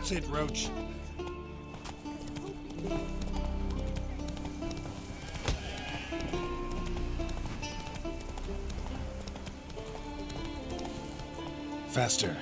That's it, Roach. Faster.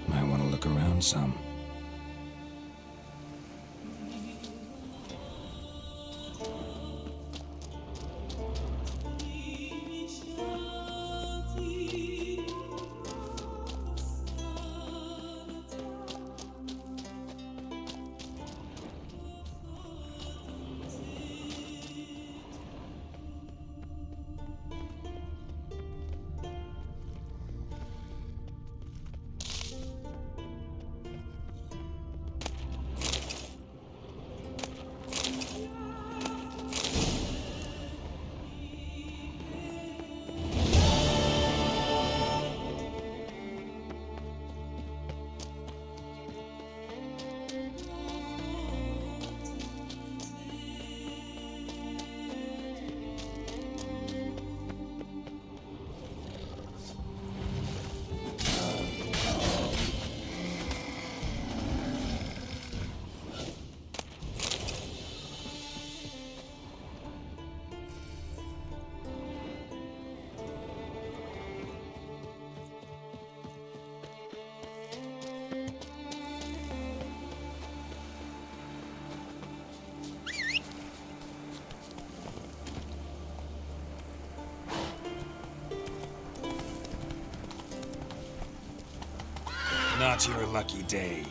Might want to look around some. Not your lucky day.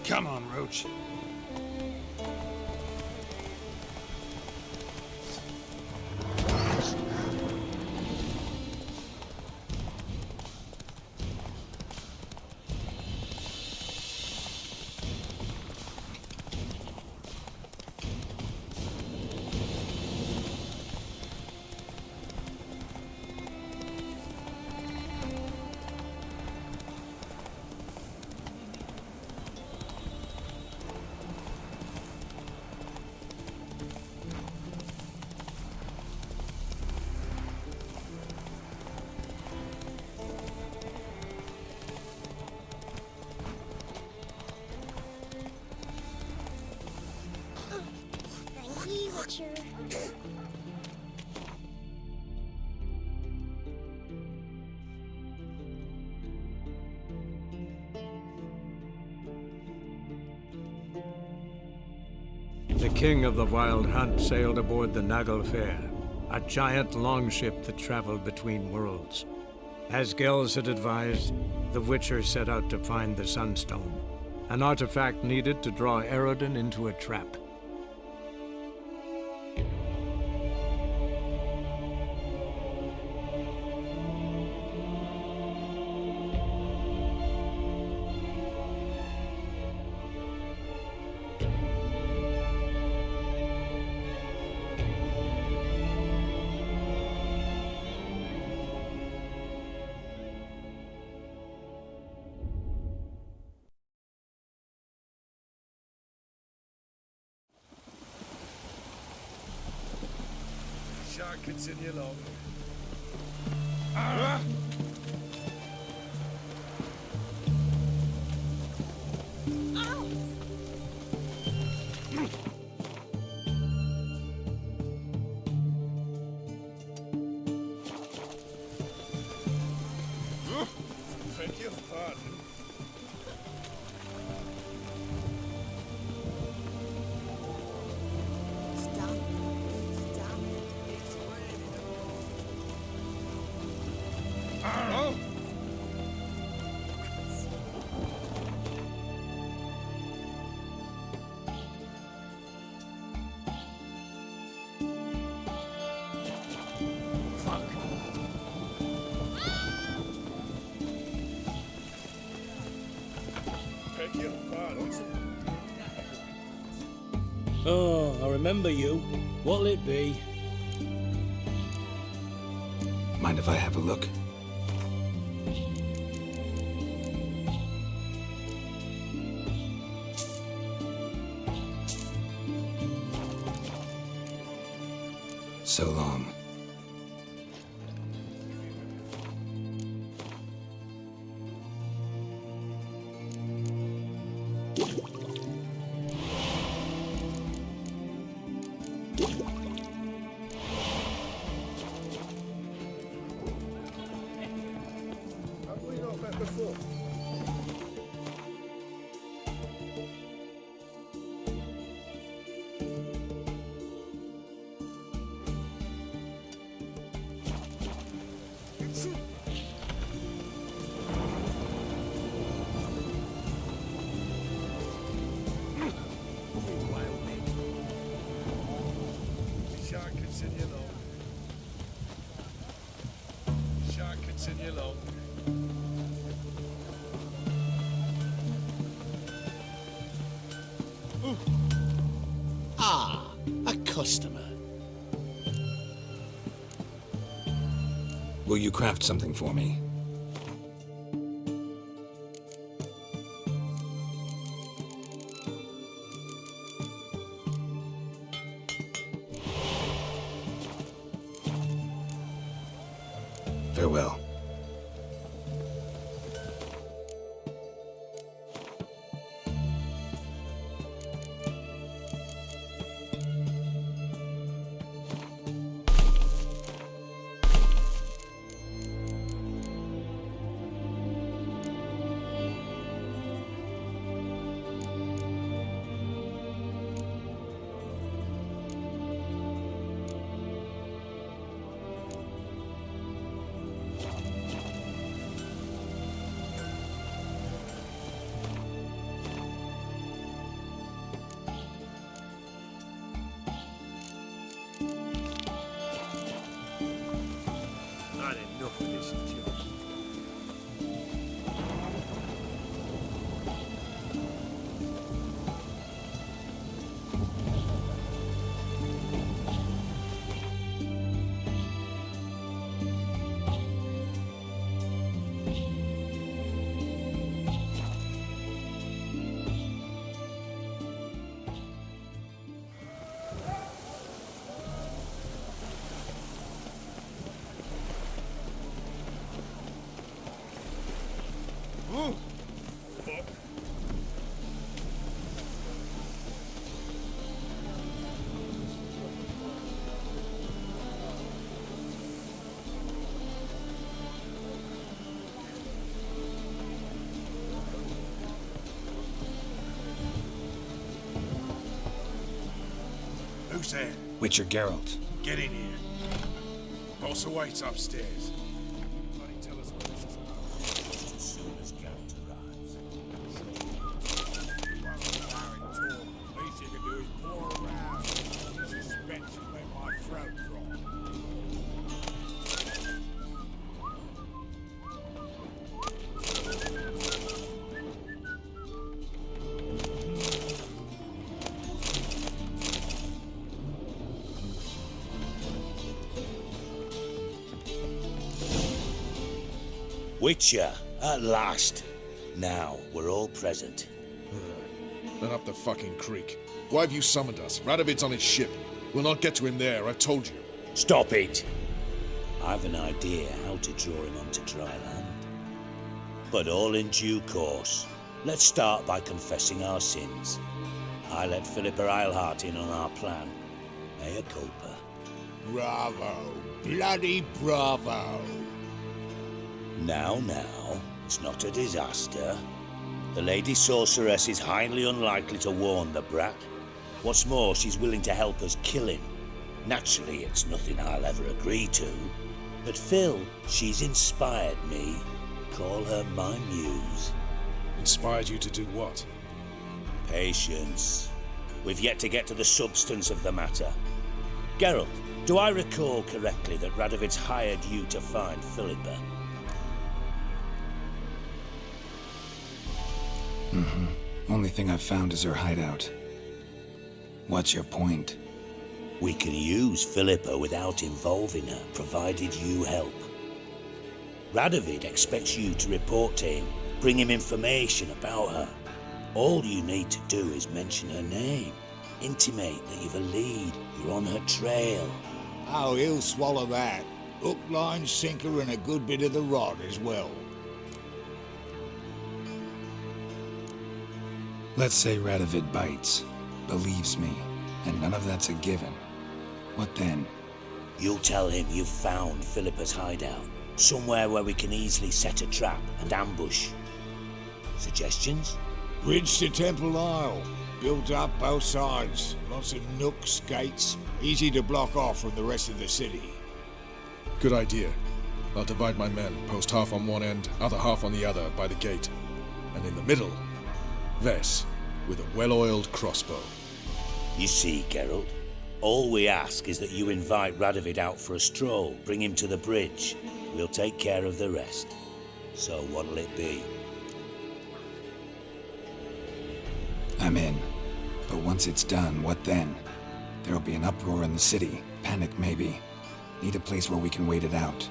Come on, Roach. The king of the Wild Hunt sailed aboard the Naglfar, a giant longship that traveled between worlds. As Gels had advised, the Witcher set out to find the Sunstone, an artifact needed to draw Eredin into a trap. Shark continue long. Beg your pardon. Oh, I remember you. What'll it be? Mind if I have a look? So long. Have we not met before? Shark continue long. Shark continue long. Ah, a customer. Will you craft something for me? Farewell. had enough of this job. Fuck. Who's there? Witcher Geralt. Get in here. Boss awaits upstairs. Bloody tell us what this is about. As soon as Geralt arrives. You won't be married, Torm. Least you can do is pour around. Suspense and let my throat drop. Witcher, at last. Now, we're all present. Then up the fucking creek. Why have you summoned us? Radovid's on his ship. We'll not get to him there, I told you. Stop it! I've an idea how to draw him onto dry land. But all in due course. Let's start by confessing our sins. I let Philippa Eilhart in on our plan. Mea culpa. Bravo. Bloody bravo. Now, it's not a disaster. The Lady Sorceress is highly unlikely to warn the brat. What's more, she's willing to help us kill him. Naturally, it's nothing I'll ever agree to. But Phil, she's inspired me. Call her my muse. Inspired you to do what? Patience. We've yet to get to the substance of the matter. Geralt, do I recall correctly that Radovid's hired you to find Philippa? Only thing I've found is her hideout. What's your point? We can use Philippa without involving her, provided you help. Radovid expects you to report to him, bring him information about her. All you need to do is mention her name, intimate that you've a lead, you're on her trail. Oh, he'll swallow that. Hook, line, sinker, and a good bit of the rod as well. Let's say Radovid bites, believes me, and none of that's a given. What then? You'll tell him you've found Philippa's hideout, somewhere where we can easily set a trap and ambush. Suggestions? Bridge to Temple Isle. Built up both sides. Lots of nooks, gates. Easy to block off from the rest of the city. Good idea. I'll divide my men, post half on one end, other half on the other, by the gate. And in the middle, Vess, with a well-oiled crossbow. You see, Geralt, all we ask is that you invite Radovid out for a stroll, bring him to the bridge. We'll take care of the rest. So what'll it be? I'm in. But once it's done, what then? There'll be an uproar in the city. Panic, maybe. Need a place where we can wait it out.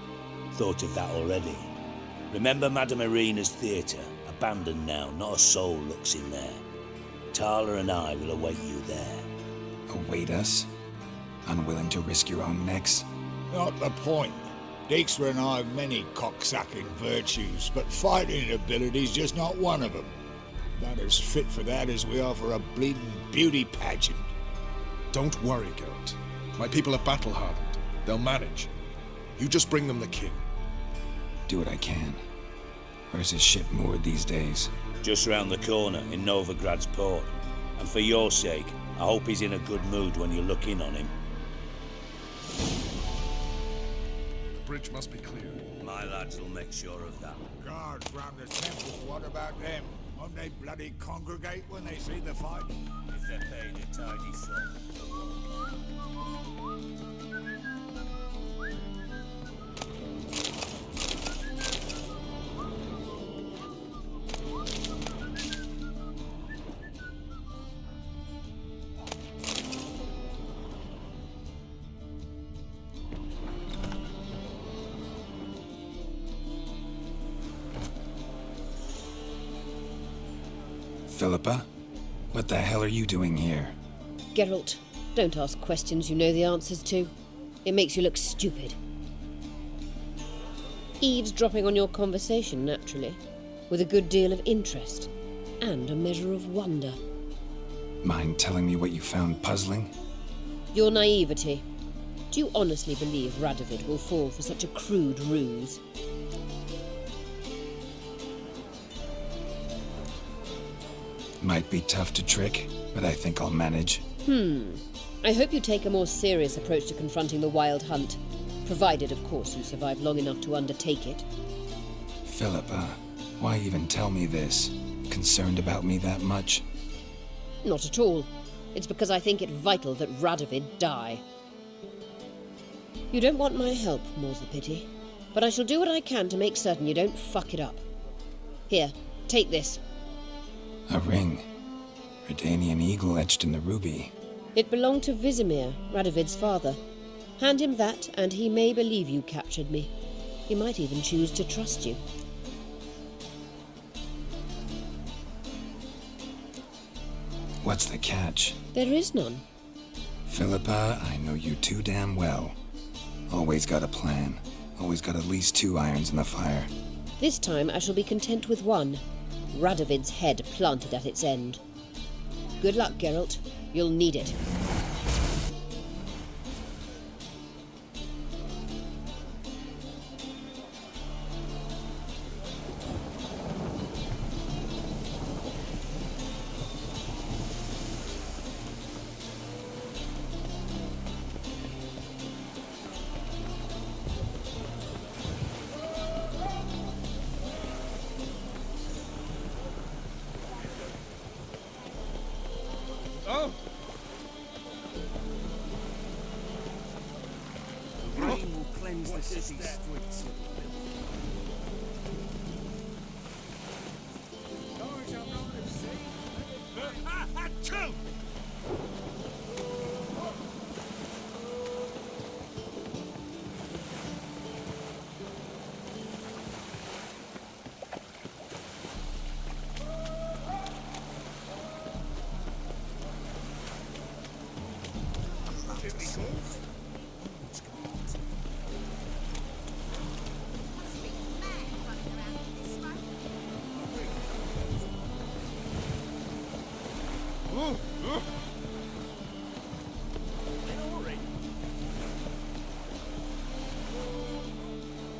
Thought of that already. Remember Madame Irina's theatre? Abandoned now, not a soul looks in there. Tala and I will await you there. Await us? Unwilling to risk your own necks? Not the point. Dijkstra and I have many cocksucking virtues, but fighting ability's just not one of them. Not as fit for that as we are for a bleeding beauty pageant. Don't worry, Geralt. My people are battle-hardened. They'll manage. You just bring them the king. Do what I can. Where's his ship moored these days? Just round the corner in Novigrad's port. And for your sake, I hope he's in a good mood when you look in on him. The bridge must be cleared. My lads will make sure of that. Guards round the temple, what about them? Won't they bloody congregate when they see the fight? If they're paid a tidy sum. Philippa? What the hell are you doing here? Geralt, don't ask questions you know the answers to. It makes you look stupid. Eavesdropping on your conversation, naturally, with a good deal of interest and a measure of wonder. Mind telling me what you found puzzling? Your naivety. Do you honestly believe Radovid will fall for such a crude ruse? Might be tough to trick, but I think I'll manage. I hope you take a more serious approach to confronting the Wild Hunt, provided, of course, you survive long enough to undertake it. Philippa, why even tell me this? Concerned about me that much? Not at all. It's because I think it vital that Radovid die. You don't want my help, more's the pity. But I shall do what I can to make certain you don't fuck it up. Here, take this. A ring. Redanian eagle etched in the ruby. It belonged to Vizimir, Radovid's father. Hand him that, and he may believe you captured me. He might even choose to trust you. What's the catch? There is none. Philippa, I know you too damn well. Always got a plan. Always got at least 2 irons in the fire. This time I shall be content with one. Radovid's head planted at its end. Good luck, Geralt. You'll need it. Rain will cleanse the city streets.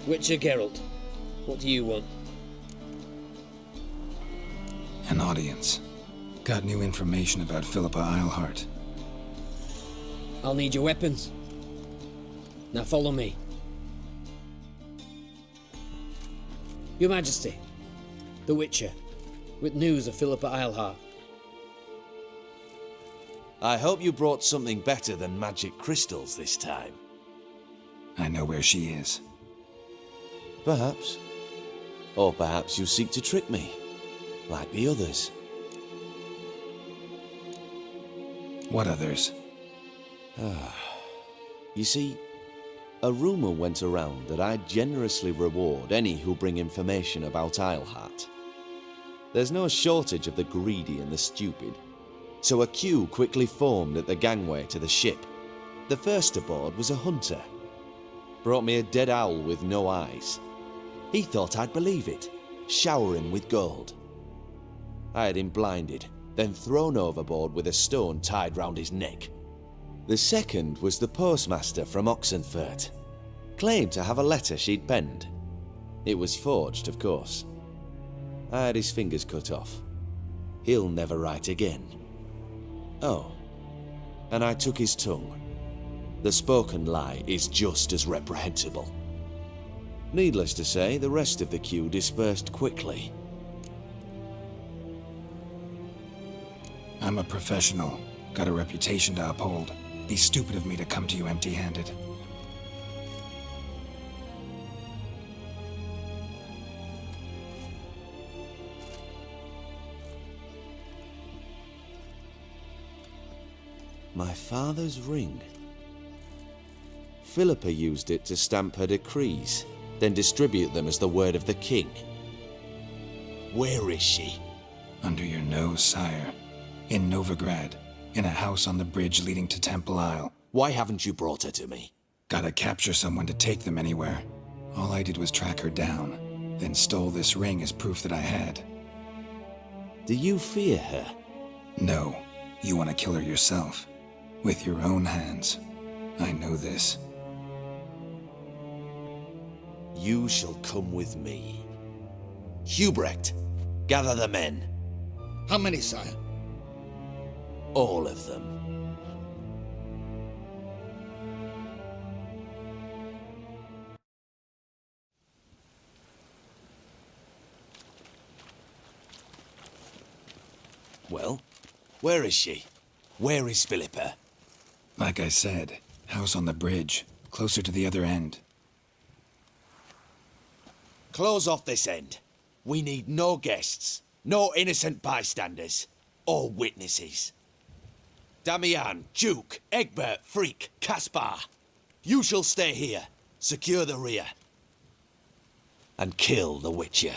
Witcher Geralt, what do you want? An audience. Got new information about Philippa Eilhart. I'll need your weapons. Now follow me. Your Majesty, the Witcher, with news of Philippa Eilhart. I hope you brought something better than magic crystals this time. I know where she is. Perhaps. Or perhaps you seek to trick me, like the others. What others? You see, a rumor went around that I'd generously reward any who bring information about Eilhart. There's no shortage of the greedy and the stupid, so a queue quickly formed at the gangway to the ship. The first aboard was a hunter. Brought me a dead owl with no eyes. He thought I'd believe it, shower him with gold. I had him blinded, then thrown overboard with a stone tied round his neck. The second was the postmaster from Oxenfurt. Claimed to have a letter she'd penned. It was forged, of course. I had his fingers cut off. He'll never write again. Oh, and I took his tongue. The spoken lie is just as reprehensible. Needless to say, the rest of the queue dispersed quickly. I'm a professional. Got a reputation to uphold. Be stupid of me to come to you empty-handed. My father's ring. Philippa used it to stamp her decrees, then distribute them as the word of the king. Where is she? Under your nose, sire. In Novigrad, in a house on the bridge leading to Temple Isle. Why haven't you brought her to me? Gotta capture someone to take them anywhere. All I did was track her down, then stole this ring as proof that I had. Do you fear her? No, you want to kill her yourself. With your own hands. I know this. You shall come with me. Hubrecht, gather the men. How many, sire? All of them. Well, where is she? Where is Philippa? Like I said, house on the bridge, closer to the other end. Close off this end. We need no guests, no innocent bystanders, or witnesses. Damian, Duke, Egbert, Freak, Caspar. You shall stay here, secure the rear, and kill the Witcher.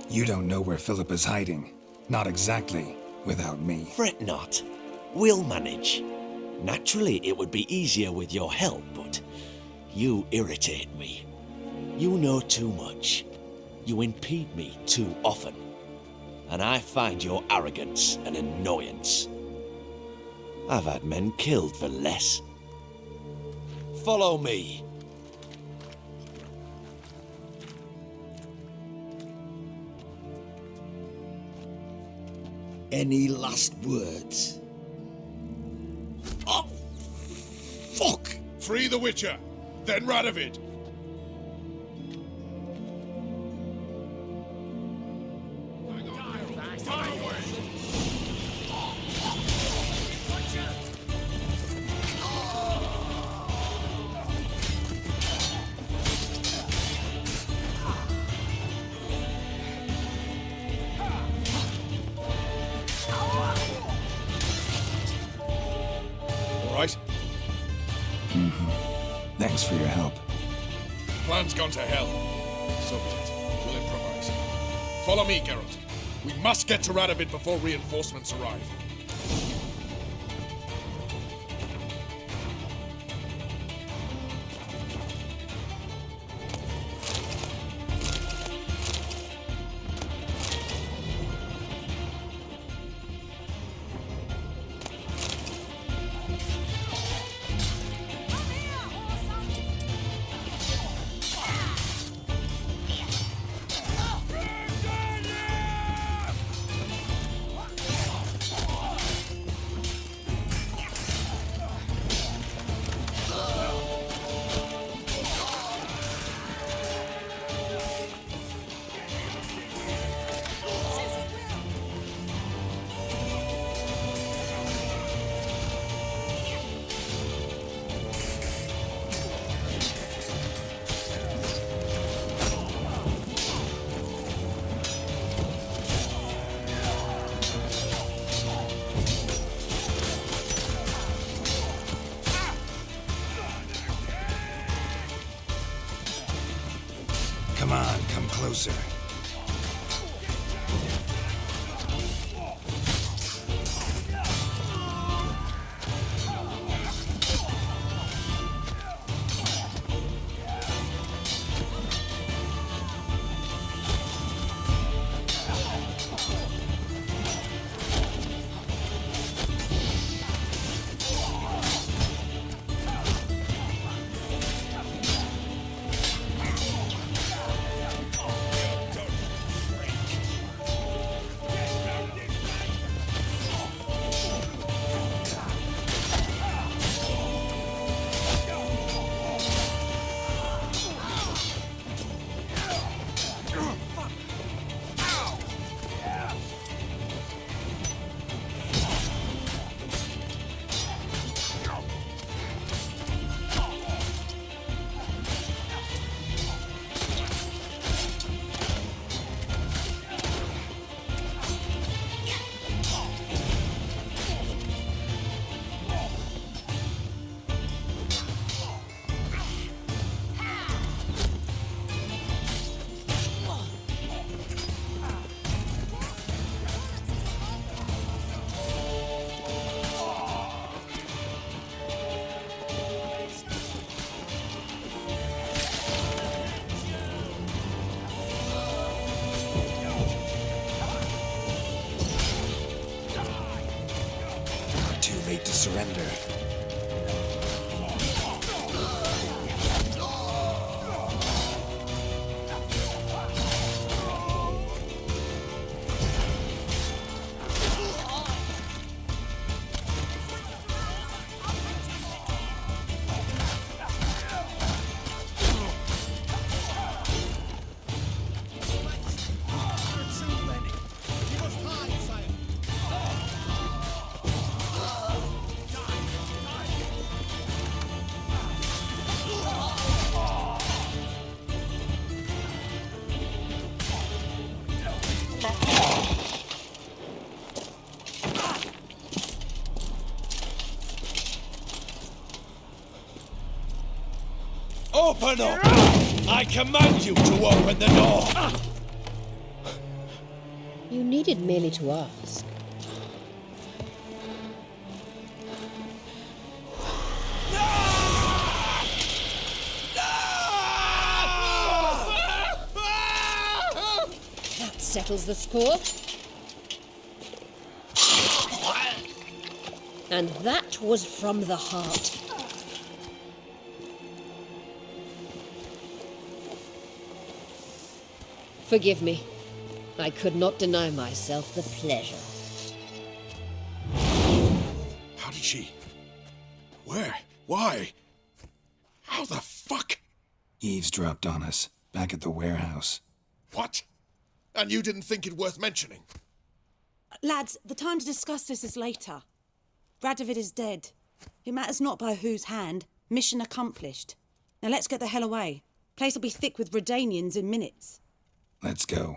You don't know where Philippa's hiding. Not exactly, without me. Fret not. We'll manage. Naturally, it would be easier with your help, but you irritate me. You know too much. You impede me too often. And I find your arrogance an annoyance. I've had men killed for less. Follow me. Any last words? Oh, fuck! Free the Witcher, then Radovid. Right? Thanks for your help. Plan's gone to hell. So be it. We'll improvise. Follow me, Geralt. We must get to Radovid before reinforcements arrive. Come on, come closer. fate to surrender. Open up! I command you to open the door! You needed merely to ask. That settles the score. And that was from the heart. Forgive me. I could not deny myself the pleasure. How did she? Where? Why? How the fuck? Eavesdropped on us, back at the warehouse. What? And you didn't think it worth mentioning? Lads, the time to discuss this is later. Radovid is dead. It matters not by whose hand. Mission accomplished. Now let's get the hell away. Place will be thick with Redanians in minutes. Let's go.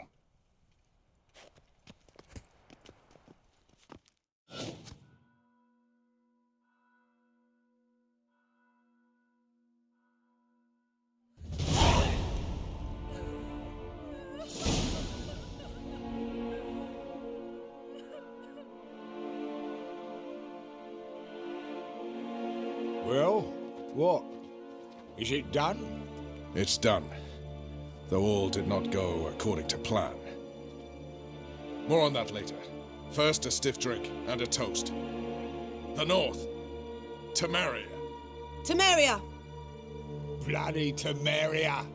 Well, what? Is it done? It's done. Though all did not go according to plan. More on that later. First, a stiff drink and a toast. The North. Temeria. Temeria! Bloody Temeria!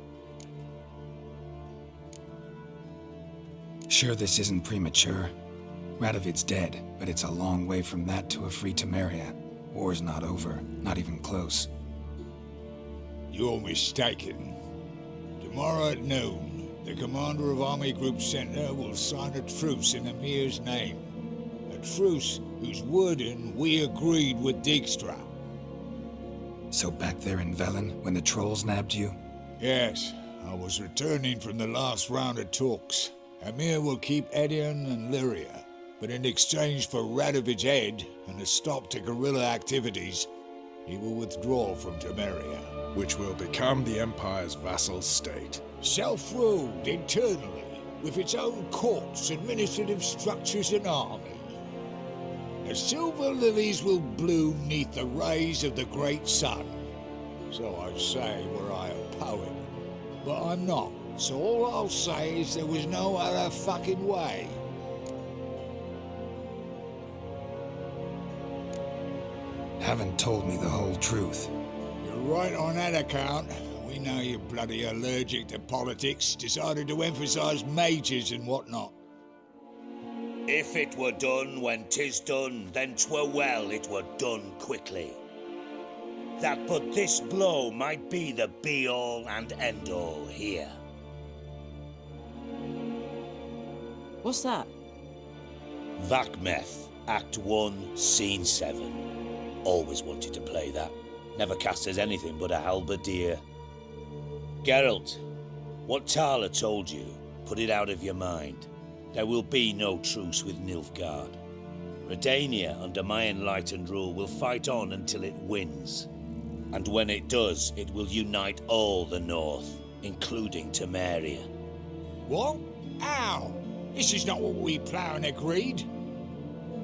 Sure this isn't premature? Radovid's dead, but it's a long way from that to a free Temeria. War's not over, not even close. You're mistaken. Tomorrow at noon, the commander of Army Group Center will sign a truce in Emir's name. A truce whose wording we agreed with Dijkstra. So back there in Velen, when the trolls nabbed you? Yes, I was returning from the last round of talks. Emir will keep Edion and Lyria, but in exchange for Radovid's head and a stop to guerrilla activities, he will withdraw from Temeria. Which will become the Empire's vassal state. Self-ruled internally, with its own courts, administrative structures and army. The silver lilies will bloom neath the rays of the great sun. So I'd say were I a poet. But I'm not, so all I'll say is there was no other fucking way. Haven't told me the whole truth. You're right on that account. We know you're bloody allergic to politics, decided to emphasize majors and whatnot. If it were done when 'tis done, then 'twere well it were done quickly. That but this blow might be the be-all and end-all here. What's that? Vakmeth, Act 1, Scene 7. Always wanted to play that. Never cast as anything but a halberdier. Geralt, what Tala told you, put it out of your mind. There will be no truce with Nilfgaard. Redania, under my enlightened rule, will fight on until it wins. And when it does, it will unite all the North, including Temeria. What? How? This is not what we planned and agreed.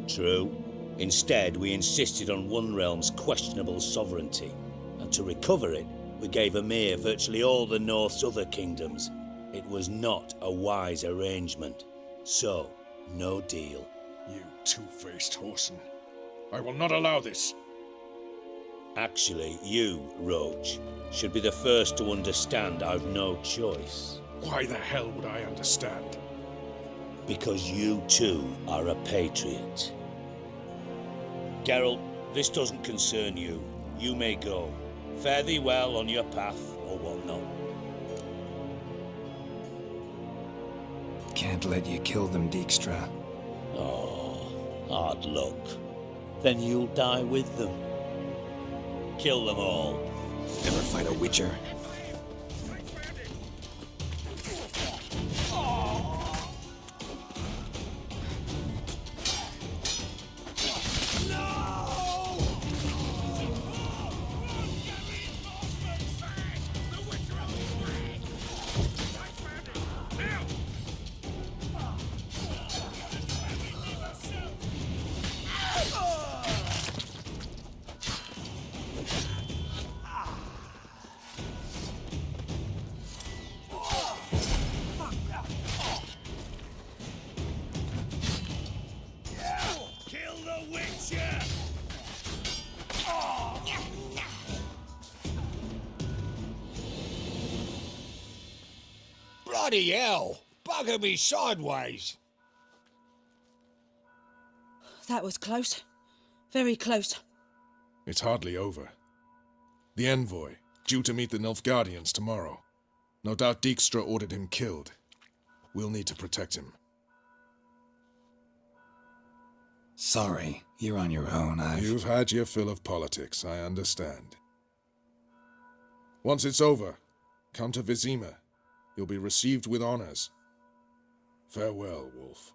True. Instead, we insisted on one realm's questionable sovereignty, and to recover it, we gave Emir virtually all the North's other kingdoms. It was not a wise arrangement. So, no deal. You two-faced whoreson. I will not allow this. Actually, you, Roach, should be the first to understand I've no choice. Why the hell would I understand? Because you too are a patriot. Geralt, this doesn't concern you. You may go. Fare thee well on your path, or whatnot. Can't let you kill them, Dijkstra. Oh, hard luck. Then you'll die with them. Kill them all. Never fight a Witcher. Bloody hell! Bugger me sideways! That was close. Very close. It's hardly over. The envoy, due to meet the Nilfgaardians tomorrow. No doubt Dijkstra ordered him killed. We'll need to protect him. Sorry, you're on your own. You've had your fill of politics, I understand. Once it's over, come to Vizima. You'll be received with honors. Farewell, Wolf.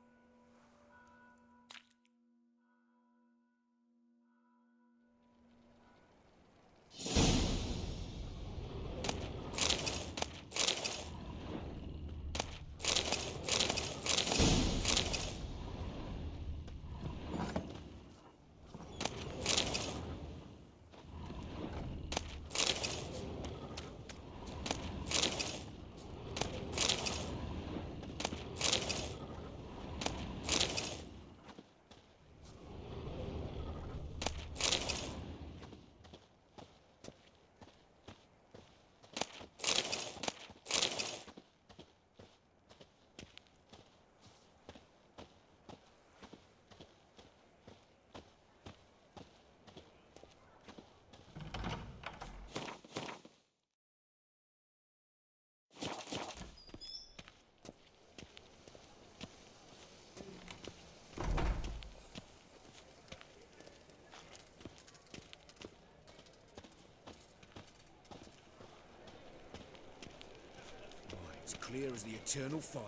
It's clear as the eternal fire.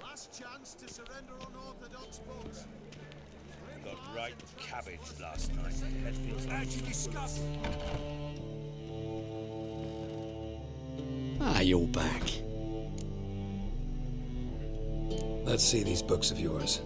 Last chance to surrender unorthodox books. Got right cabbage last night. Head feels like discuss. Ah, you're back. Let's see these books of yours.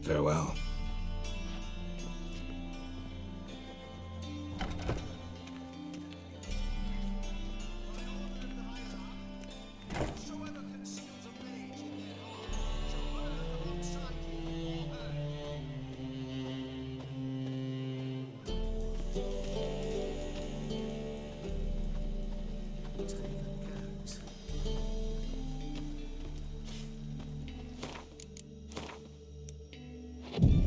Farewell. Goes.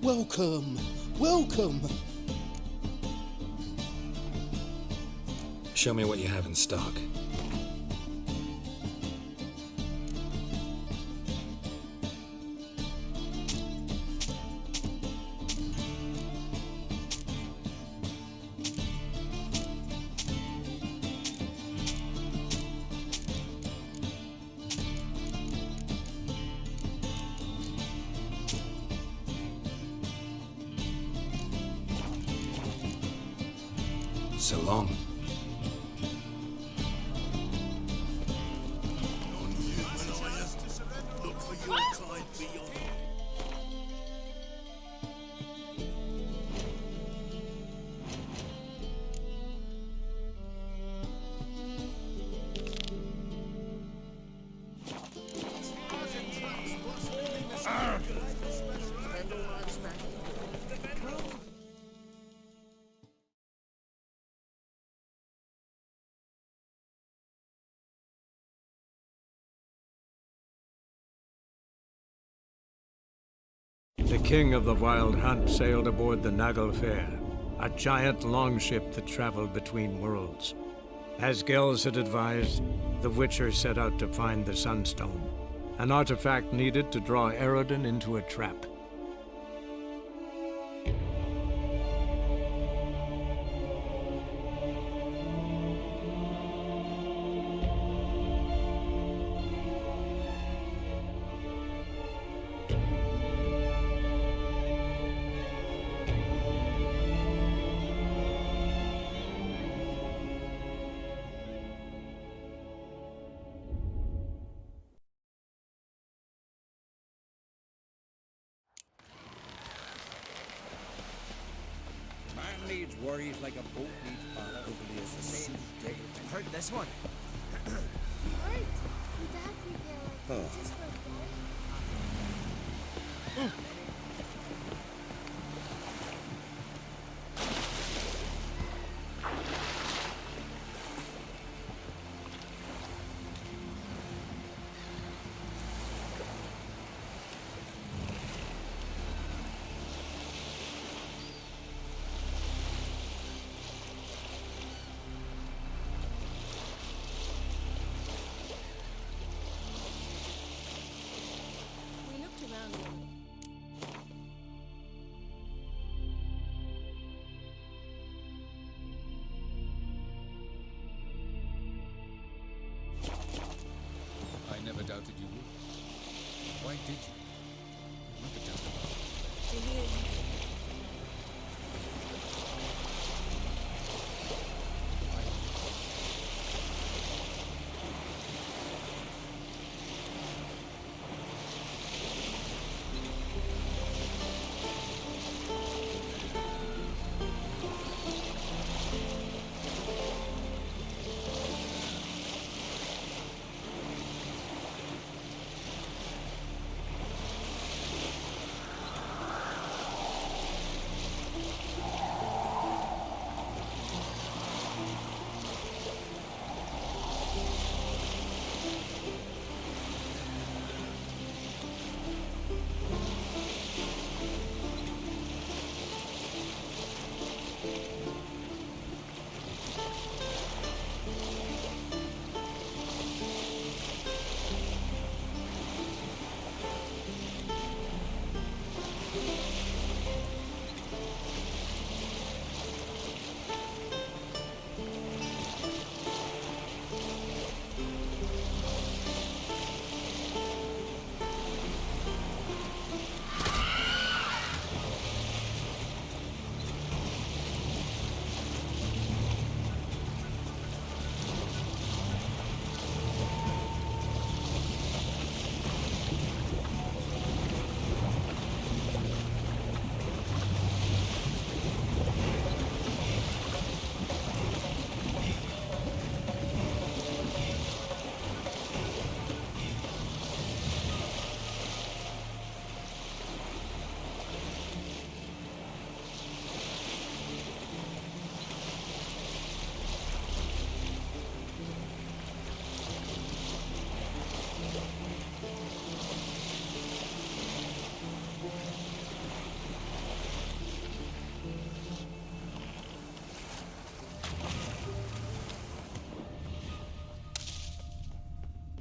Welcome! Welcome! Show me what you have in stock. So long. Look for your kind beyond. The king of the Wild Hunt sailed aboard the Naglfar, a giant longship that traveled between worlds. As Gels had advised, the Witcher set out to find the Sunstone, an artifact needed to draw Eredin into a trap. Man needs worries like a boat needs ballast. Nobody is the same day. Heard this one? Right. Would that be there like just for a day? We looked around a little. I never doubted you would. Why did you? Never doubted it. To hear you.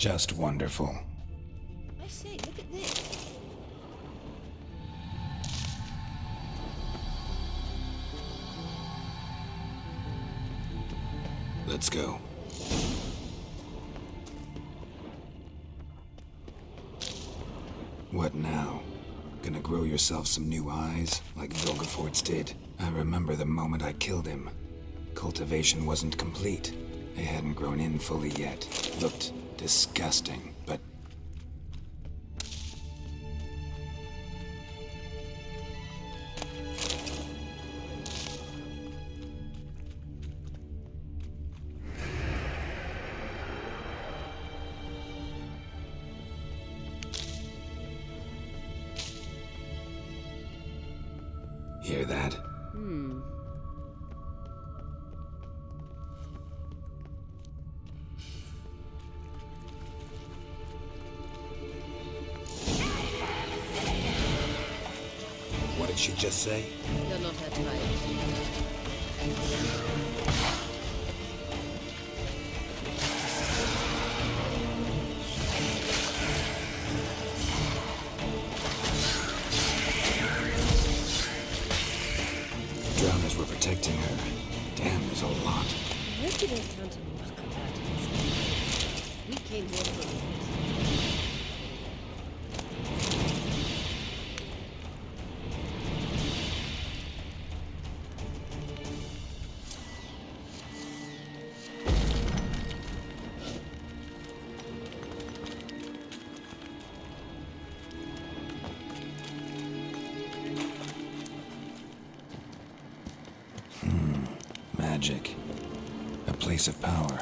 Just wonderful. I say, look at this. Let's go. What now? Gonna grow yourself some new eyes, like Vilgefortz did? I remember the moment I killed him. Cultivation wasn't complete. They hadn't grown in fully yet. Looked disgusting, but... Hear that? What did she just say? You're not her type. Drowners were protecting her. Damn, there's a lot. I hope you don't count on what comes out of this. We came here for a reason. Magic. A place of power.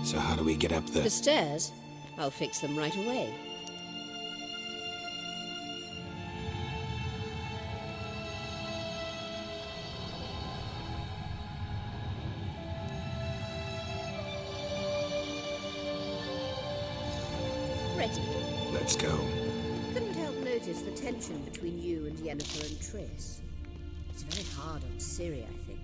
So how do we get up The stairs? I'll fix them right away. Ready. Let's go. Couldn't help notice the tension between you and Yennefer and Triss. It's very hard on Ciri, I think.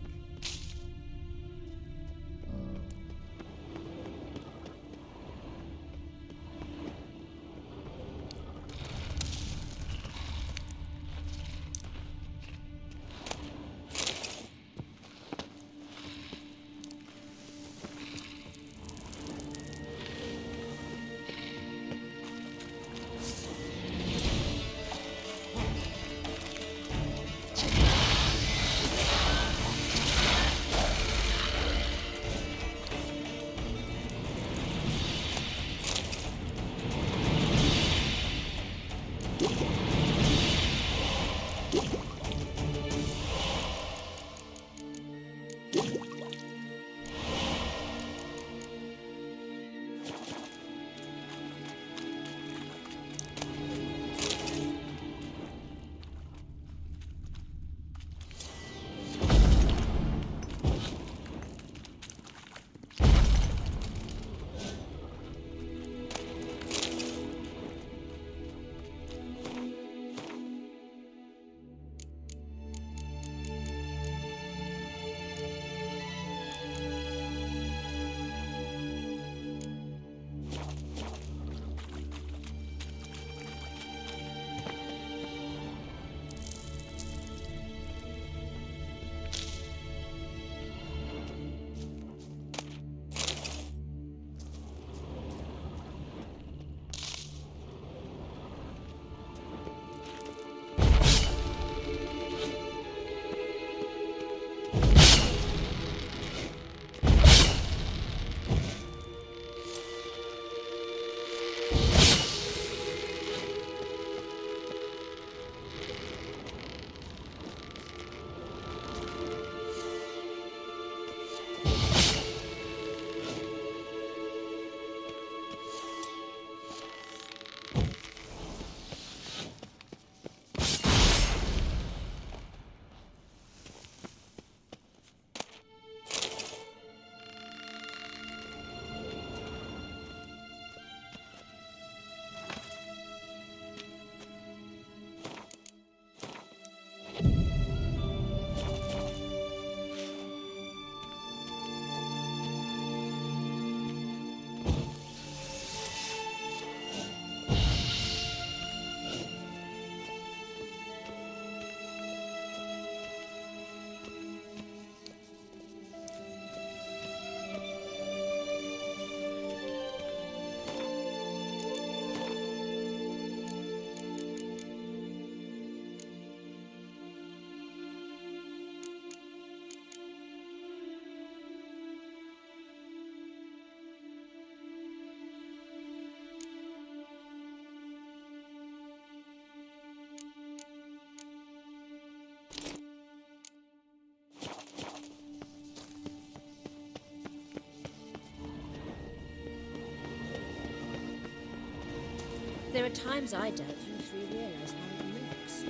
There are times I doubt you three realize how it looks.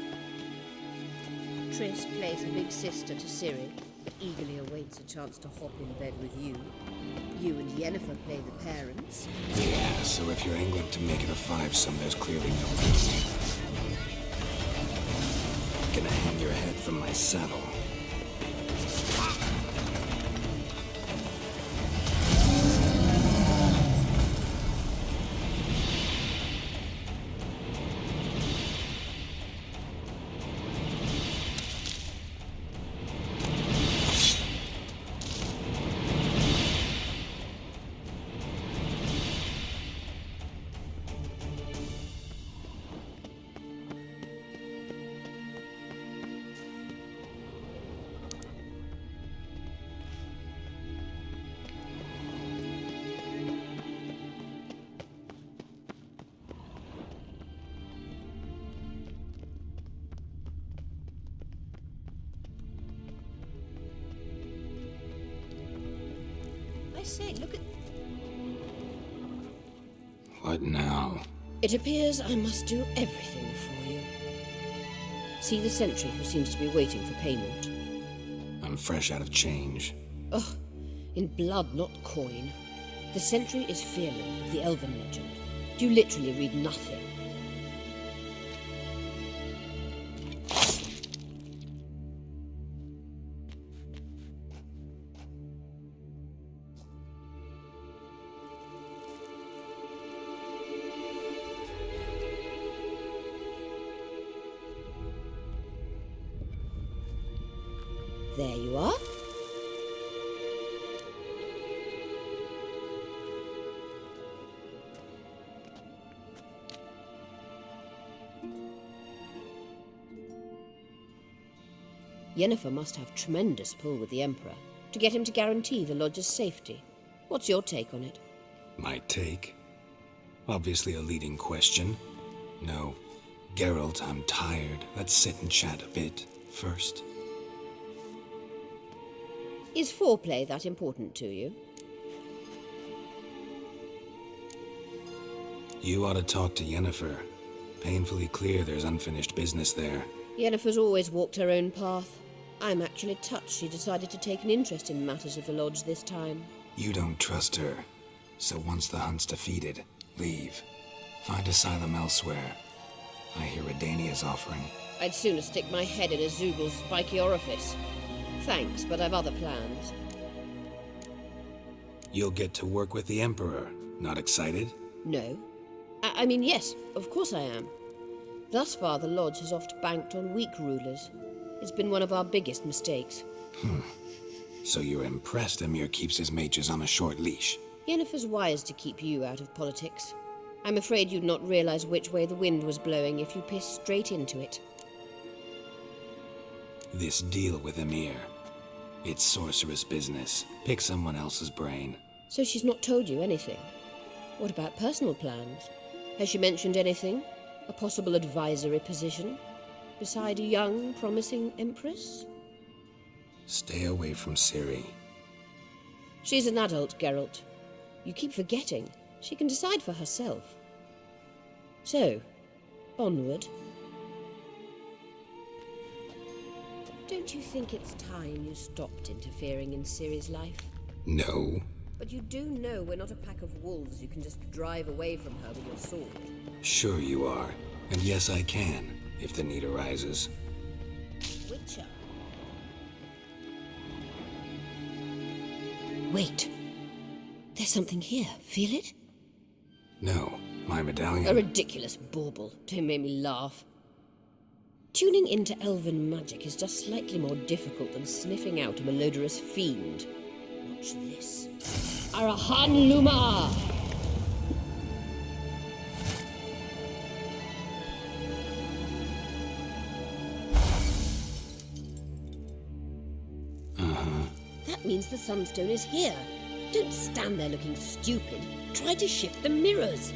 Triss plays the big sister to Ciri, but eagerly awaits a chance to hop in bed with you. You and Yennefer play the parents. Yeah, so if you're angling to make it a fivesome, there's clearly no reason. Gonna hang your head from my saddle. I say, look at... What now? It appears I must do everything for you. See the sentry who seems to be waiting for payment. I'm fresh out of change. Ugh, in blood, not coin. The sentry is Fearlin of the Elven legend. You literally read nothing. There you are. Yennefer must have tremendous pull with the Emperor to get him to guarantee the Lodge's safety. What's your take on it? My take? Obviously a leading question. No. Geralt, I'm tired. Let's sit and chat a bit first. Is foreplay that important to you? You ought to talk to Yennefer. Painfully clear there's unfinished business there. Yennefer's always walked her own path. I'm actually touched she decided to take an interest in matters of the Lodge this time. You don't trust her. So once the hunt's defeated, leave. Find asylum elsewhere. I hear Redania's offering. I'd sooner stick my head in a Zoogl's spiky orifice. Thanks, but I've other plans. You'll get to work with the Emperor. Not excited? No. I mean, yes, of course I am. Thus far, the Lodge has oft banked on weak rulers. It's been one of our biggest mistakes. So you're impressed Emir keeps his mages on a short leash? Yennefer's wise to keep you out of politics. I'm afraid you'd not realize which way the wind was blowing if you pissed straight into it. This deal with Emir. It's sorceress business. Pick someone else's brain. So she's not told you anything? What about personal plans? Has she mentioned anything? A possible advisory position? Beside a young, promising empress? Stay away from Ciri. She's an adult, Geralt. You keep forgetting. She can decide for herself. So, onward. Don't you think it's time you stopped interfering in Ciri's life? No. But you do know we're not a pack of wolves you can just drive away from her with your sword. Sure you are. And yes, I can, if the need arises. Witcher. Wait. There's something here. Feel it? No, my medallion. A ridiculous bauble. Don't make me laugh. Tuning into elven magic is just slightly more difficult than sniffing out a malodorous fiend. Watch this. Arahan Luma! That means the Sunstone is here. Don't stand there looking stupid. Try to shift the mirrors.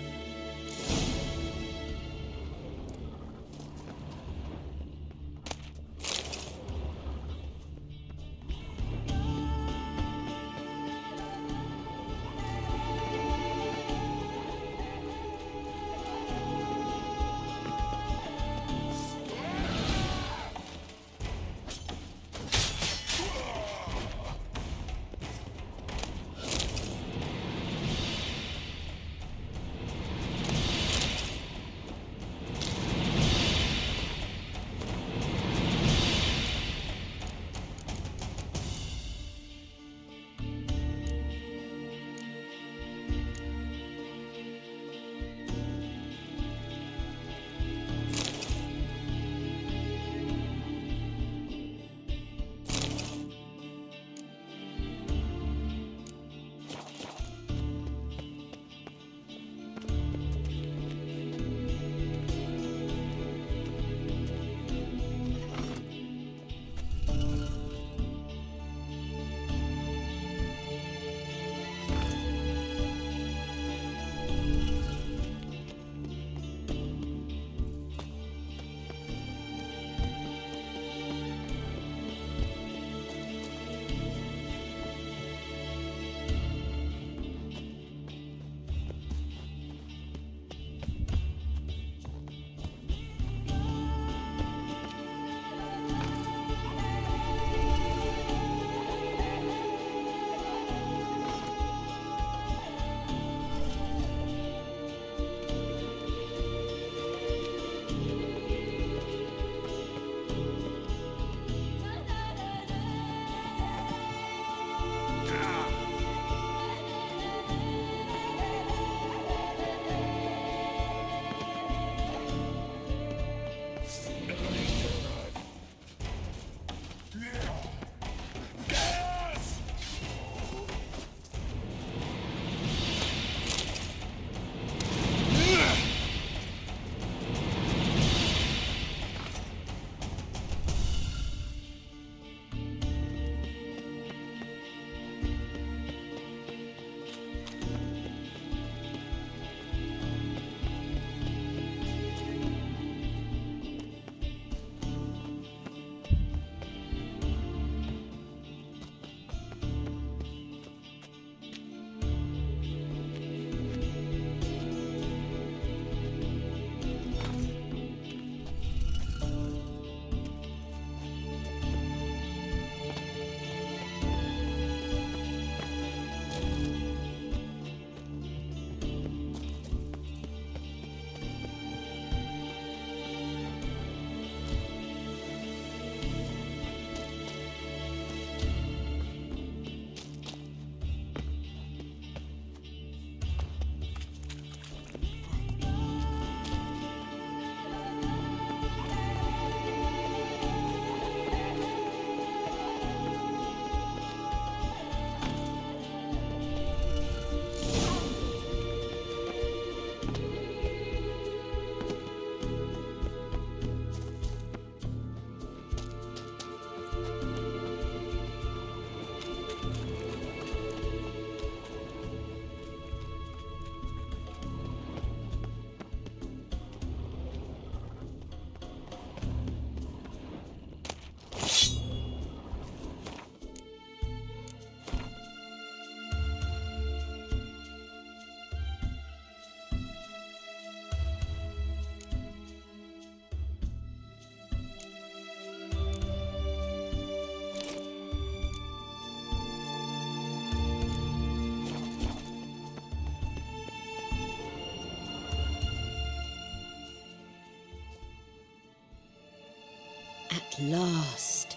At last.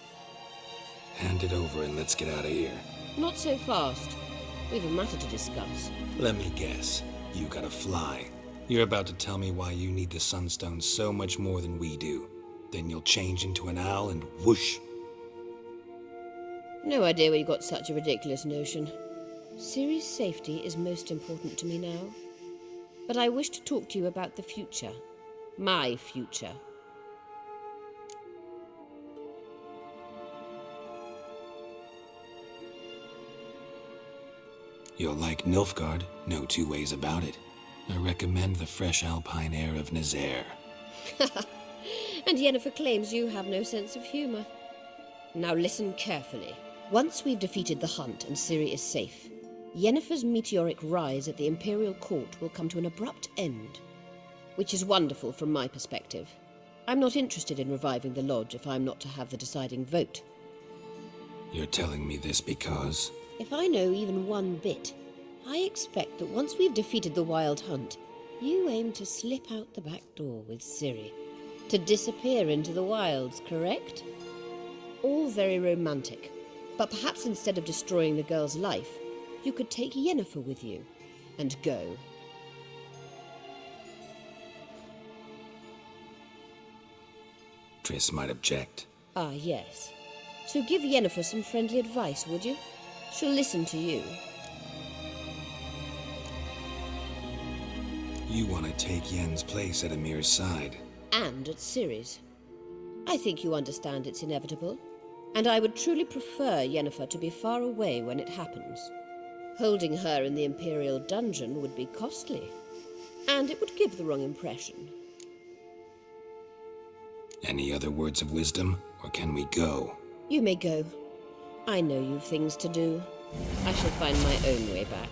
Hand it over and let's get out of here. Not so fast. We've a matter to discuss. Let me guess. You gotta fly. You're about to tell me why you need the Sunstone so much more than we do. Then you'll change into an owl and whoosh. No idea where you got such a ridiculous notion. Ciri's safety is most important to me now. But I wish to talk to you about the future. My future. You'll like Nilfgaard, no two ways about it. I recommend the fresh alpine air of Nazaire. And Yennefer claims you have no sense of humour. Now listen carefully. Once we've defeated the hunt and Ciri is safe, Yennefer's meteoric rise at the Imperial Court will come to an abrupt end. Which is wonderful from my perspective. I'm not interested in reviving the Lodge if I'm not to have the deciding vote. You're telling me this because... If I know even one bit, I expect that once we've defeated the Wild Hunt, you aim to slip out the back door with Ciri. To disappear into the wilds, correct? All very romantic. But perhaps instead of destroying the girl's life, you could take Yennefer with you and go. Triss might object. Ah, yes. So give Yennefer some friendly advice, would you? She'll listen to you. You want to take Yen's place at Amir's side. And at Ciri's. I think you understand it's inevitable. And I would truly prefer Yennefer to be far away when it happens. Holding her in the Imperial dungeon would be costly. And it would give the wrong impression. Any other words of wisdom, or can we go? You may go. I know you've things to do. I shall find my own way back.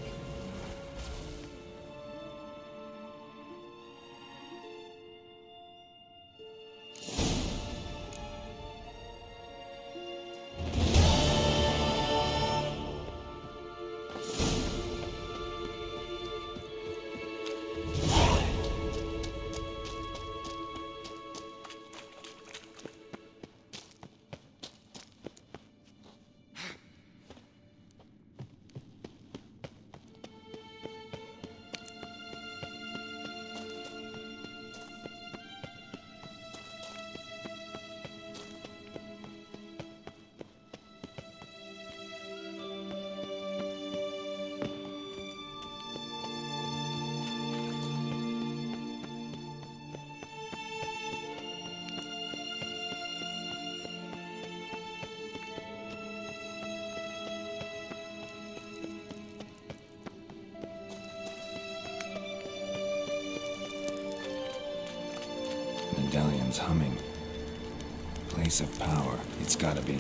Medallion's humming. Place of power, it's gotta be.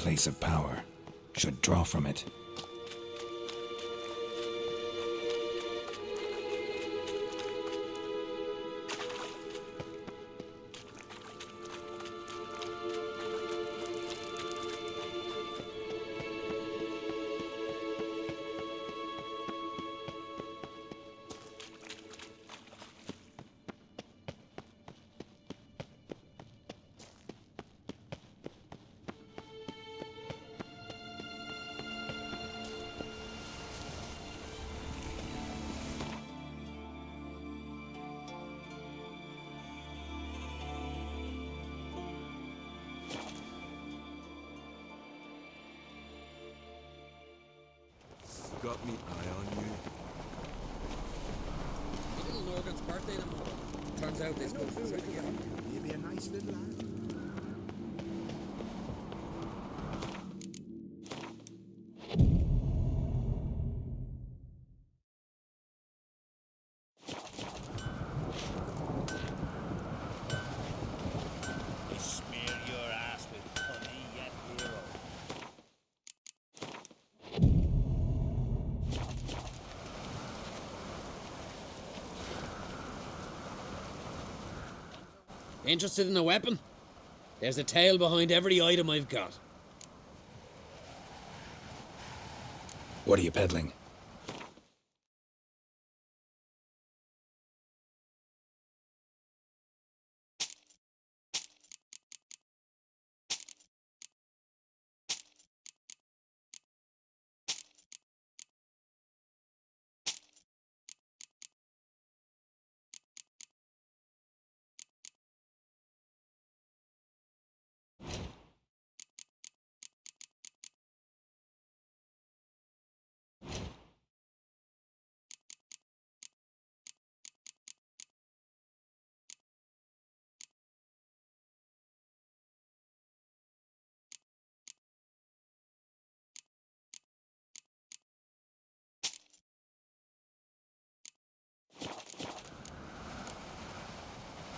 place of power. Should draw from it. Got me eye on you. Little Norgan's birthday tomorrow. Turns out this good food. Maybe a nice little lad. They smear your ass with honey yet hero. Interested in a weapon? There's a tale behind every item I've got. What are you peddling?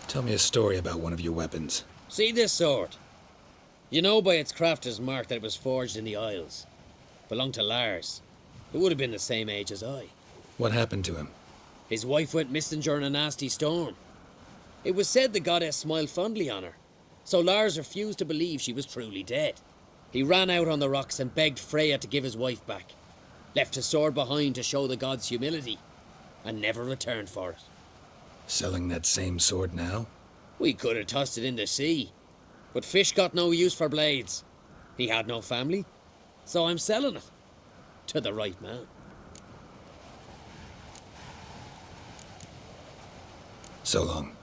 Tell me a story about one of your weapons. See this sword? You know by its crafter's mark that it was forged in the Isles. Belonged to Lars. It would have been the same age as I. What happened to him? His wife went missing during a nasty storm. It was said the goddess smiled fondly on her, so Lars refused to believe she was truly dead. He ran out on the rocks and begged Freya to give his wife back. Left his sword behind to show the gods' humility, and never returned for it. Selling that same sword now? We could have tossed it in the sea, but fish got no use for blades. He had no family, so I'm selling it. To the right man. So long.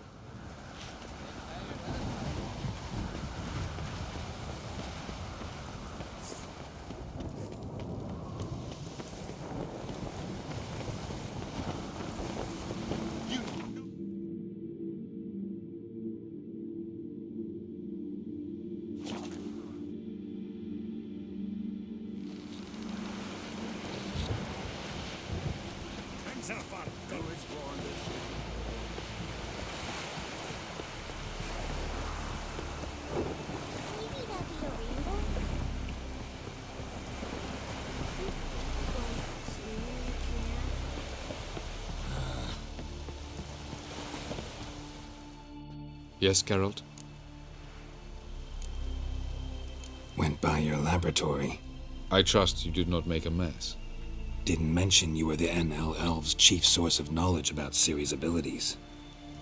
Yes, Geralt? Went by your laboratory. I trust you did not make a mess. Didn't mention you were the NL Elves' chief source of knowledge about Ciri's abilities.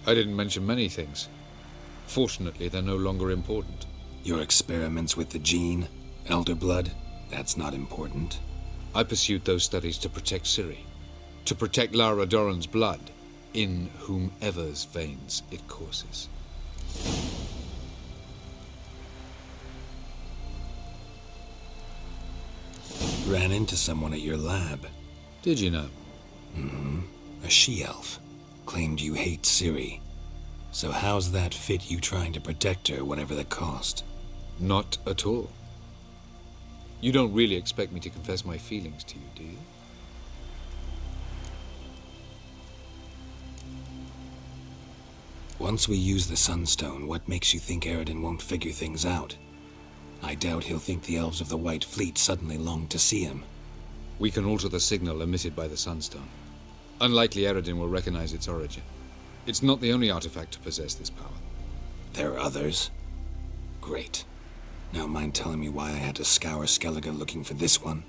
I didn't mention many things. Fortunately, they're no longer important. Your experiments with the gene, Elder Blood, that's not important. I pursued those studies to protect Ciri. To protect Lara Doran's blood, in whomever's veins it courses. Ran into someone at your lab. Did you know? Mm-hmm. A she-elf. Claimed you hate Ciri. So how's that fit you trying to protect her, whatever the cost? Not at all. You don't really expect me to confess my feelings to you, do you? Once we use the Sunstone, what makes you think Eridan won't figure things out? I doubt he'll think the elves of the White Fleet suddenly long to see him. We can alter the signal emitted by the Sunstone. Unlikely Eredin will recognize its origin. It's not the only artifact to possess this power. There are others? Great. Now mind telling me why I had to scour Skellige looking for this one?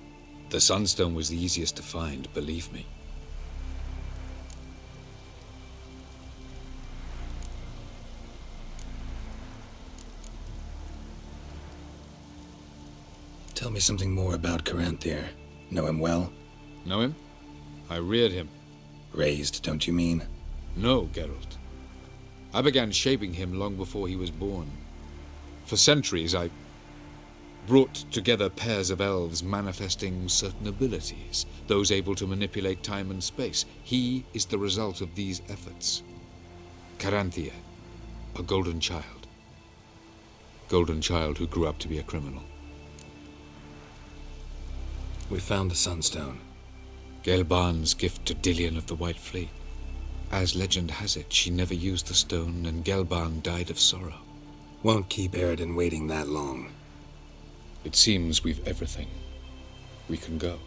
The Sunstone was the easiest to find, believe me. Tell me something more about Caranthir. Know him well? Know him? I reared him. Raised, don't you mean? No, Geralt. I began shaping him long before he was born. For centuries, I brought together pairs of elves manifesting certain abilities, those able to manipulate time and space. He is the result of these efforts. Caranthir, a golden child. Golden child who grew up to be a criminal. We found the Sunstone. Gelban's gift to Dillion of the White Fleet. As legend has it, she never used the stone, and Gelban died of sorrow. Won't keep Eredin waiting that long. It seems we've everything. We can go.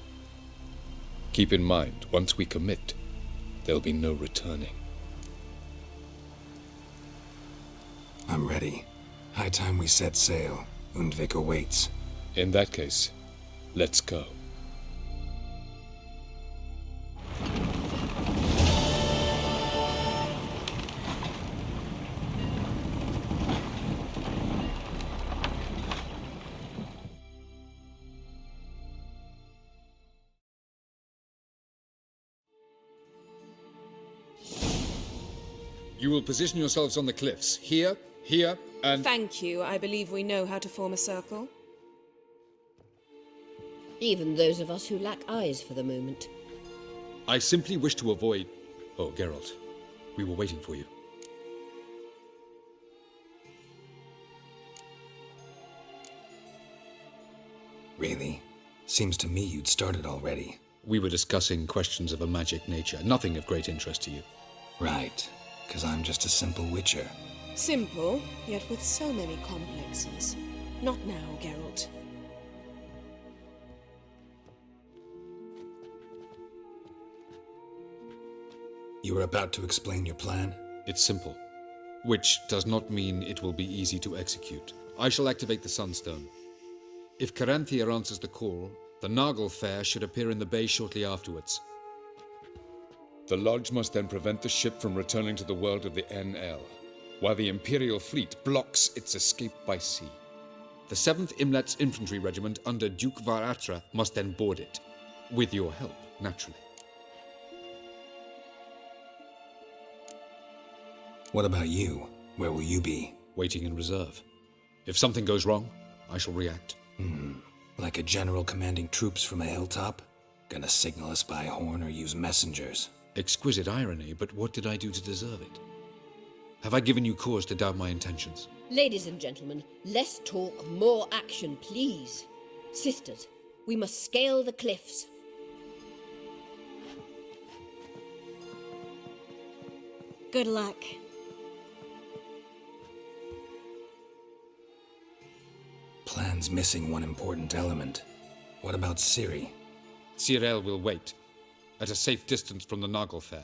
Keep in mind, once we commit, there'll be no returning. I'm ready. High time we set sail. Undvik awaits. In that case, let's go. You will position yourselves on the cliffs. Here, here, and... Thank you. I believe we know how to form a circle. Even those of us who lack eyes for the moment. I simply wish to avoid... Oh, Geralt. We were waiting for you. Really? Seems to me you'd started already. We were discussing questions of a magic nature, nothing of great interest to you. Right. Because I'm just a simple witcher. Simple, yet with so many complexes. Not now, Geralt. You were about to explain your plan? It's simple. Which does not mean it will be easy to execute. I shall activate the Sunstone. If Caranthir answers the call, the Naglfar should appear in the bay shortly afterwards. The Lodge must then prevent the ship from returning to the world of the NL, while the Imperial fleet blocks its escape by sea. The 7th Imlet's Infantry Regiment under Duke Varatra must then board it. With your help, naturally. What about you? Where will you be? Waiting in reserve. If something goes wrong, I shall react. Like a general commanding troops from a hilltop? Gonna signal us by horn or use messengers? Exquisite irony, but what did I do to deserve it? Have I given you cause to doubt my intentions? Ladies and gentlemen, less talk, more action, please. Sisters, we must scale the cliffs. Good luck. Plan's missing one important element. What about Ciri? Cyril will wait, at a safe distance from the Naglfar.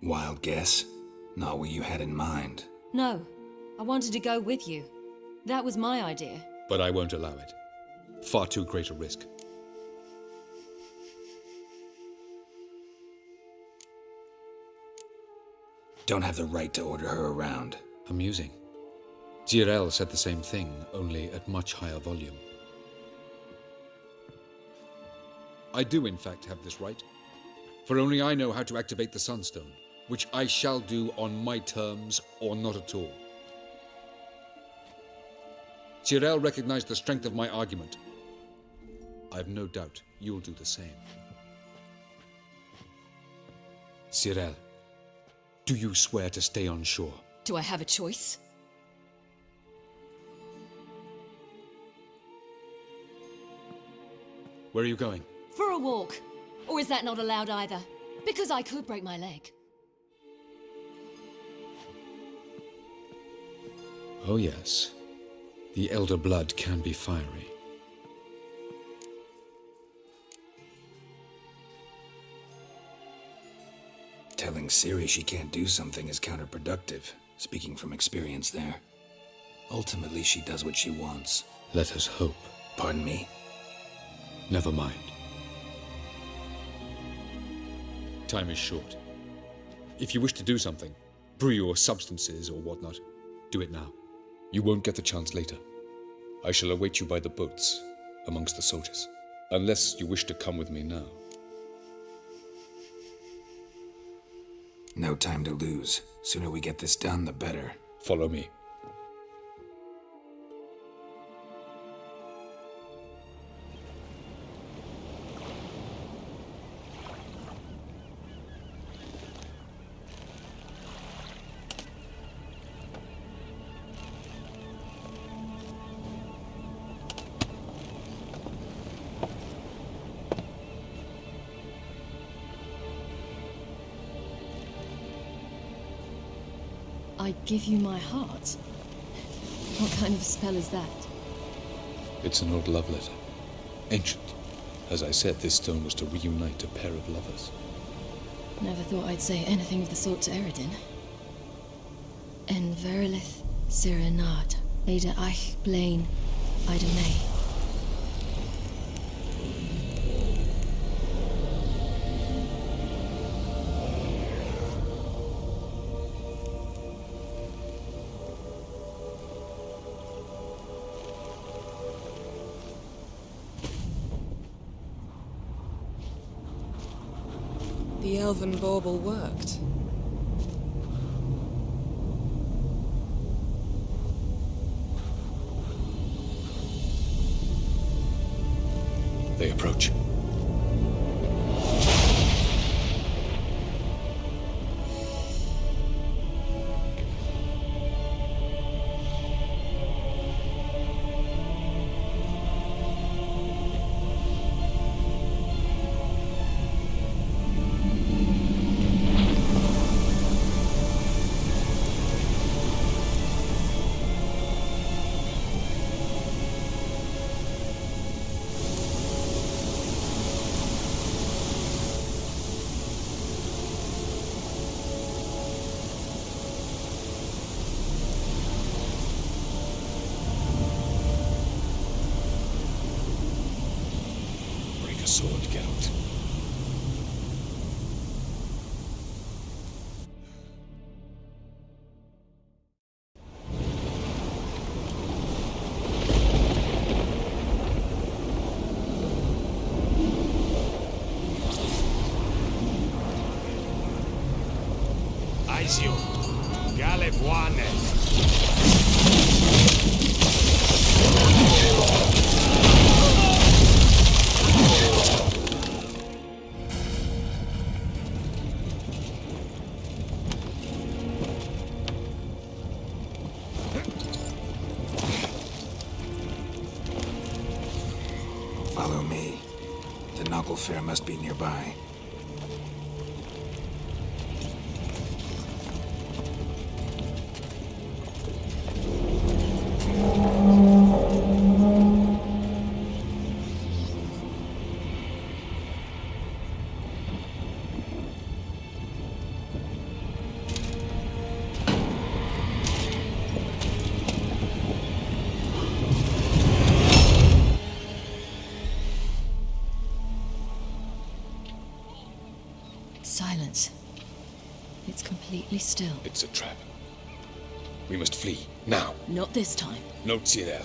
Wild guess? Not what you had in mind. No, I wanted to go with you. That was my idea. But I won't allow it. Far too great a risk. Don't have the right to order her around. Amusing. Cyril said the same thing, only at much higher volume. I do, in fact, have this right. For only I know how to activate the Sunstone, which I shall do on my terms or not at all. Cyril recognized the strength of my argument. I've no doubt you'll do the same. Cyril, do you swear to stay on shore? Do I have a choice? Where are you going? For a walk. Or is that not allowed either? Because I could break my leg. Oh yes. The elder blood can be fiery. Telling Ciri she can't do something is counterproductive, speaking from experience there. Ultimately, she does what she wants. Let us hope. Pardon me? Never mind. Time is short. If you wish to do something, brew your substances or whatnot, do it now. You won't get the chance later. I shall await you by the boats, amongst the soldiers. Unless you wish to come with me now. No time to lose. Sooner we get this done, the better. Follow me. I give you my heart? What kind of spell is that? It's an old love letter. Ancient. As I said, this stone was to reunite a pair of lovers. Never thought I'd say anything of the sort to Eredin. En verilith Sirenad, Ada Eich Blaine, Ida May. The elven bauble worked. They approach. Sword, Geralt. Aizio, Galebuane. Follow me. The Noggle Fair must be nearby. Silence. It's completely still. It's a trap. We must flee, now. Not this time. No, Cyril.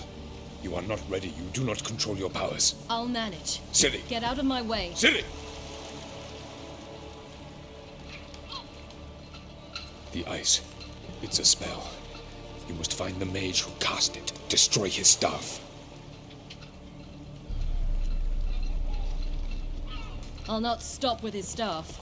You are not ready. You do not control your powers. I'll manage. Ciri! Get out of my way. Ciri! The ice. It's a spell. You must find the mage who cast it. Destroy his staff. I'll not stop with his staff.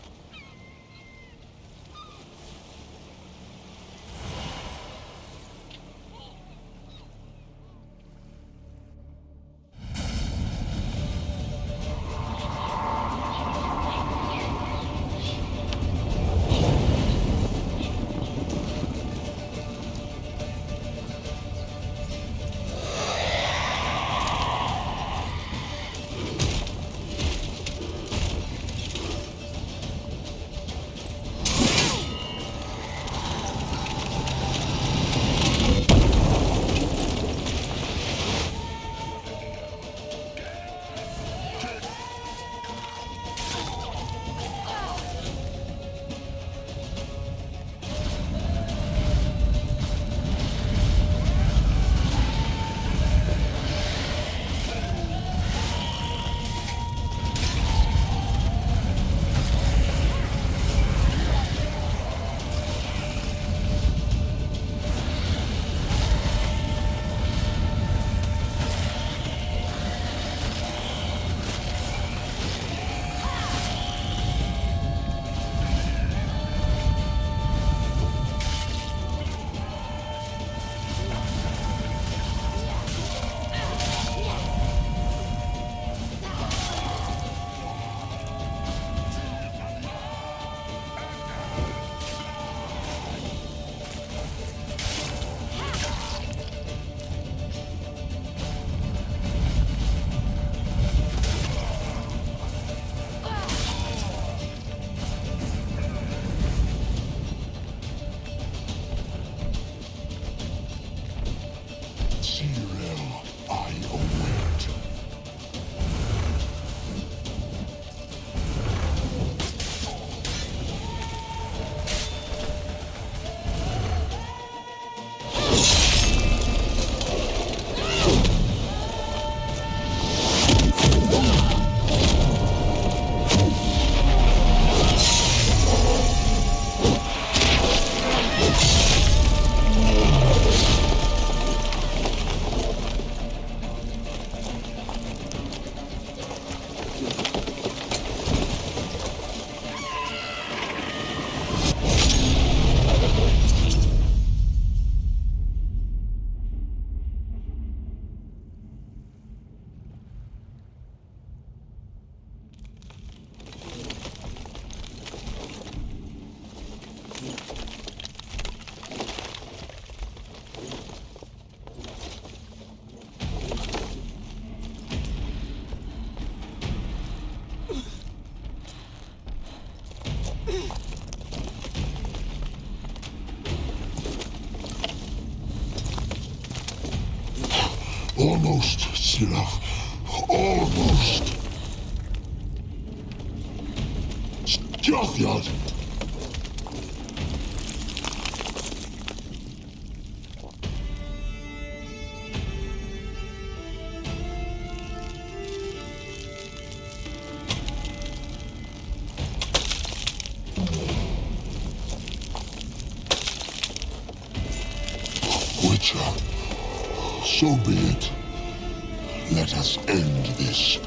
Almost, Sirach. Almost. Stjafjad. Witcher, so be it. Let us end this.